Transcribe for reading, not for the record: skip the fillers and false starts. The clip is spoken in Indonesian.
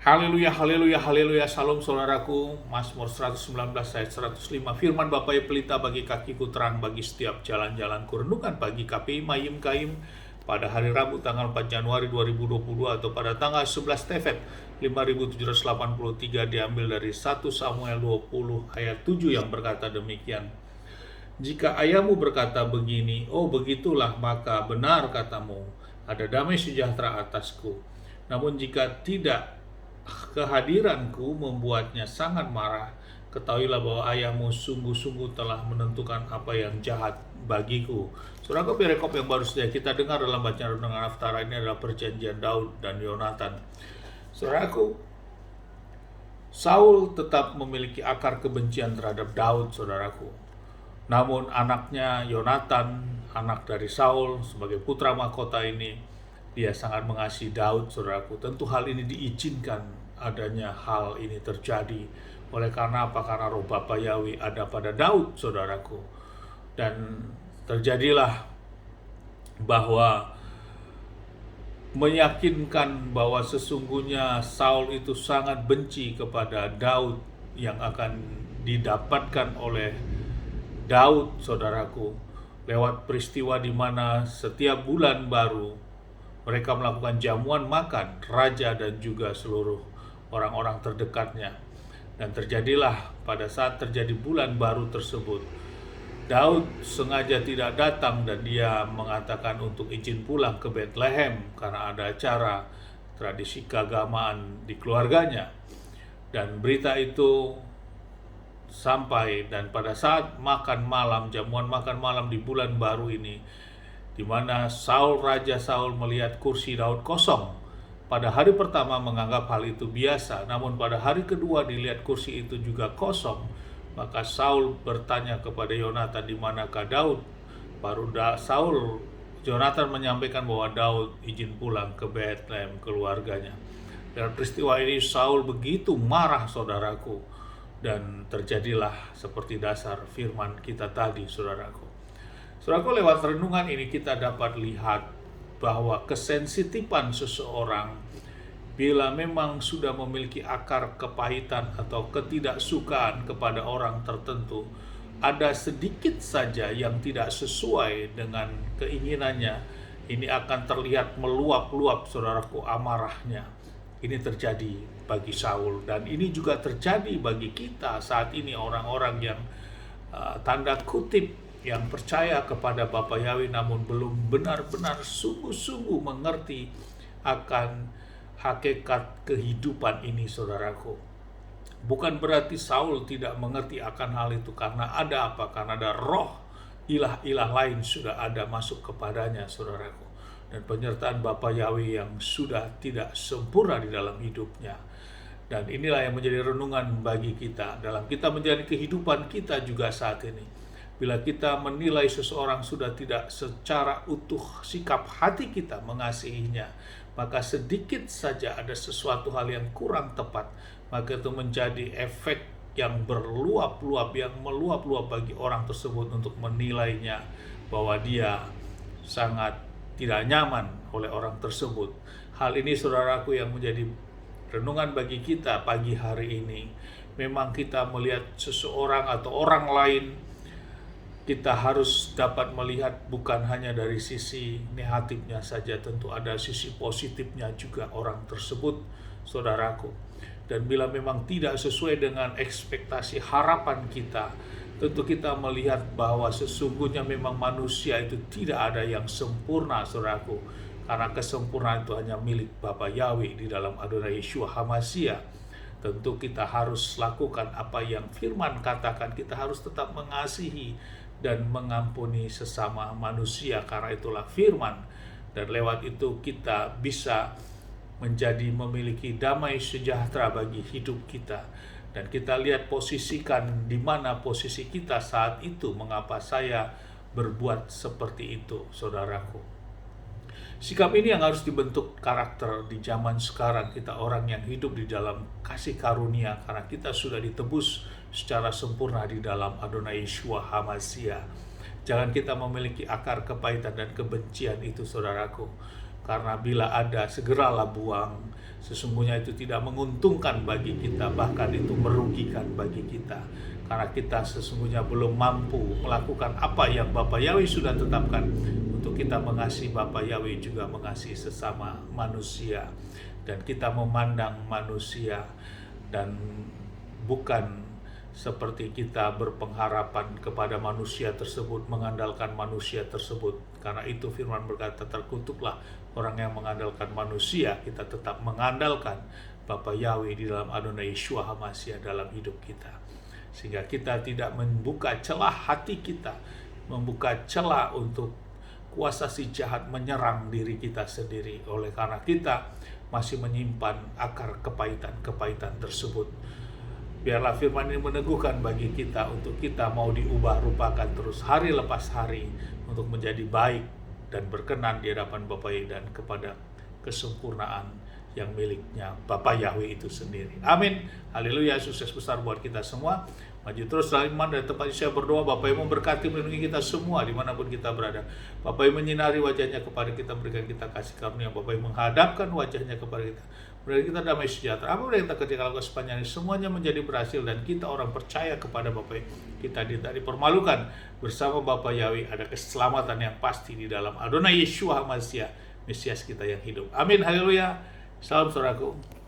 Haleluya, haleluya, haleluya. Salam saudaraku. Mazmur 119 ayat 105. Firman Bapa ya pelita bagi kakiku, terang bagi setiap jalan-jalanku. Renungan pagi KPI Mayim Kaim pada hari Rabu tanggal 4 Januari 2022 atau pada tanggal 11 Tefet 5783, diambil dari 1 Samuel 20 ayat 7 yang berkata demikian. Jika ayahmu berkata begini, oh begitulah, maka benar katamu, ada damai sejahtera atasku. Namun jika tidak, kehadiranku membuatnya sangat marah. Ketahuilah bahwa ayahmu sungguh-sungguh telah menentukan apa yang jahat bagiku. Saudara, perikop yang baru saja kita dengar dalam bacaan renungan Haftara ini adalah perjanjian Daud dan Yonatan. Saudaraku, Saul tetap memiliki akar kebencian terhadap Daud, saudaraku. Namun anaknya Yonatan, anak dari Saul sebagai putra mahkota ini, dia sangat mengasihi Daud, saudaraku. Tentu hal ini diizinkan adanya hal ini terjadi. Oleh karena apa? Karena roh Bapa Yahweh ada pada Daud, saudaraku. Dan terjadilah bahwa meyakinkan bahwa sesungguhnya Saul itu sangat benci kepada Daud yang akan didapatkan oleh Daud, saudaraku, lewat peristiwa di mana setiap bulan baru mereka melakukan jamuan makan raja dan juga seluruh orang-orang terdekatnya. Dan terjadilah pada saat terjadi bulan baru tersebut, Daud sengaja tidak datang dan dia mengatakan untuk izin pulang ke Bethlehem karena ada acara tradisi keagamaan di keluarganya. Dan berita itu sampai, dan pada saat makan malam, jamuan makan malam di bulan baru ini, di mana Raja Saul melihat kursi Daud kosong. Pada hari pertama menganggap hal itu biasa, namun pada hari kedua dilihat kursi itu juga kosong. Maka Saul bertanya kepada Yonatan, di manakah Daud? Baru Yonatan menyampaikan bahwa Daud izin pulang ke Bethlehem keluarganya. Dan peristiwa ini Saul begitu marah, saudaraku, dan terjadilah seperti dasar firman kita tadi, saudaraku. Saudaraku, lewat renungan ini kita dapat lihat bahwa kesensitifan seseorang bila memang sudah memiliki akar kepahitan atau ketidaksukaan kepada orang tertentu, ada sedikit saja yang tidak sesuai dengan keinginannya, ini akan terlihat meluap-luap, saudaraku, amarahnya. Ini terjadi bagi Saul, dan ini juga terjadi bagi kita saat ini, orang-orang yang tanda kutip yang percaya kepada Bapa Yahweh namun belum benar-benar sungguh-sungguh mengerti akan hakikat kehidupan ini, saudaraku. Bukan berarti Saul tidak mengerti akan hal itu, karena ada apa? Karena ada roh ilah-ilah lain sudah ada masuk kepadanya, saudaraku. Dan penyertaan Bapa Yahweh yang sudah tidak sempurna di dalam hidupnya. Dan inilah yang menjadi renungan bagi kita dalam kita menjalani kehidupan kita juga saat ini. Bila kita menilai seseorang sudah tidak secara utuh sikap hati kita mengasihinya, maka sedikit saja ada sesuatu hal yang kurang tepat, maka itu menjadi efek yang berluap-luap, yang meluap-luap bagi orang tersebut untuk menilainya bahwa dia sangat tidak nyaman oleh orang tersebut. Hal ini, saudaraku, yang menjadi renungan bagi kita pagi hari ini. Memang kita melihat seseorang atau orang lain, kita harus dapat melihat bukan hanya dari sisi negatifnya saja, tentu ada sisi positifnya juga orang tersebut, saudaraku. Dan bila memang tidak sesuai dengan ekspektasi harapan kita, tentu kita melihat bahwa sesungguhnya memang manusia itu tidak ada yang sempurna, saudaraku. Karena kesempurnaan itu hanya milik Bapa Yahweh di dalam Adonai Yeshua HaMashiach. Tentu kita harus lakukan apa yang firman katakan, kita harus tetap mengasihi dan mengampuni sesama manusia, karena itulah firman. Dan lewat itu kita bisa menjadi memiliki damai sejahtera bagi hidup kita. Dan kita lihat posisikan di mana posisi kita saat itu, mengapa saya berbuat seperti itu, saudaraku. Sikap ini yang harus dibentuk karakter di zaman sekarang, kita orang yang hidup di dalam kasih karunia, karena kita sudah ditebus secara sempurna di dalam Adonai Yeshua HaMashiach. Jangan kita memiliki akar kepahitan dan kebencian itu, saudaraku. Karena bila ada, segeralah buang. sesungguhnya itu tidak menguntungkan bagi kita, bahkan itu merugikan bagi kita. Karena kita sesungguhnya belum mampu melakukan apa yang Bapa Yahweh sudah tetapkan, untuk kita mengasihi Bapa Yahweh juga mengasihi sesama manusia. Dan kita memandang manusia dan bukan seperti kita berpengharapan kepada manusia tersebut, mengandalkan manusia tersebut. Karena itu firman berkata, terkutuklah orang yang mengandalkan manusia. Kita tetap mengandalkan Bapa Yahweh di dalam Adonai Yeshua HaMashiach dalam hidup kita, sehingga kita tidak membuka celah hati kita, membuka celah untuk kuasa si jahat menyerang diri kita sendiri, oleh karena kita masih menyimpan akar kepahitan tersebut. Biarlah firman ini meneguhkan bagi kita untuk kita mau diubah rupakan terus hari lepas hari untuk menjadi baik dan berkenan di hadapan Bapa Yahweh dan kepada kesempurnaan yang miliknya Bapa Yahweh itu sendiri. Amin. Haleluya. Sukses besar buat kita semua. Maju terus dalam iman dan tempat saya berdoa. Bapa yang memberkati, melindungi kita semua dimanapun kita berada. Bapa yang menyinari wajahnya kepada kita, berikan kita kasih karunia. Bapa yang menghadapkan wajahnya kepada kita, berikan kita damai sejahtera. Apa yang kita ketika lakukan sepanjang ini, semuanya menjadi berhasil, dan kita orang percaya kepada Bapa. Kita tidak dipermalukan. Bersama Bapa Yahweh ada keselamatan yang pasti di dalam Adonai Yeshua HaMashiach, Mesias kita yang hidup. Amin. Haleluya. Salam saudaraku.